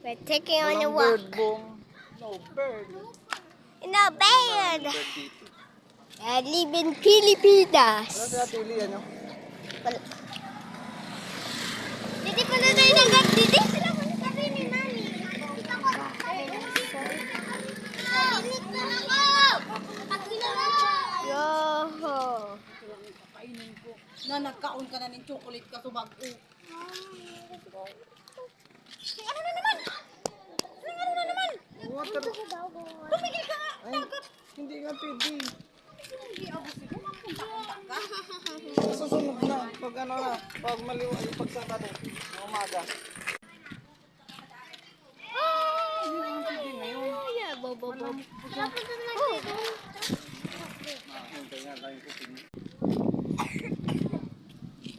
We're taking on a Walang walk. bird, Bong. No bird. In a bed. Bird dito. I live in Pilipinas. Ano sa tili, ano? Didi pala tayo nagat, Didi. Sabi ni Mami. Yoho. Kainin ko. Na nagkaon ka na ng chocolate ka subag-o. Ano na naman? Ano na naman? Water. Tumigil ka nga. Ay, hindi nga pwede. Hindi ako siguro. Mapunta ka. Susunod na. Pag ano na. Pag maliwan. Pag sa ano. Umaga. Yeah, bobo. Hintay nga tayo kupin.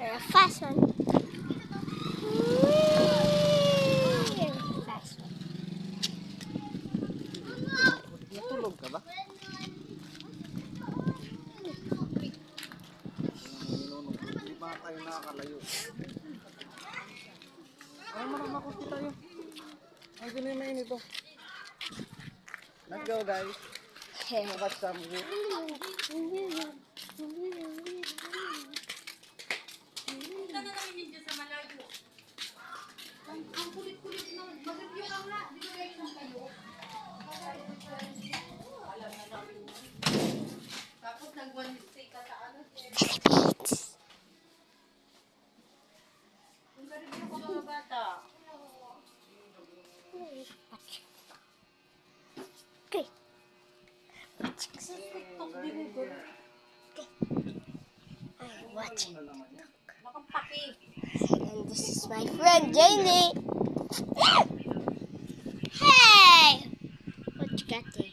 You're a fast one. Fast one. Natulog ka ba? Hindi ba tayo nakakalayo? Ay, maramakusti tayo. Ay, ganun na yun ito. Let's go, guys. Watch some view. Punta na namin yun dyan sa malayo. Ang kulit-kulit naman. Mag-review ka nga. Di ba kayo nang kayo? Alam na namin. Tapos nag-one mistake ka sa ano. Kung ka-review ko mga bata. Okay. I'm watching. Makampaki. And this is my friend Janie. Hey! What you got there?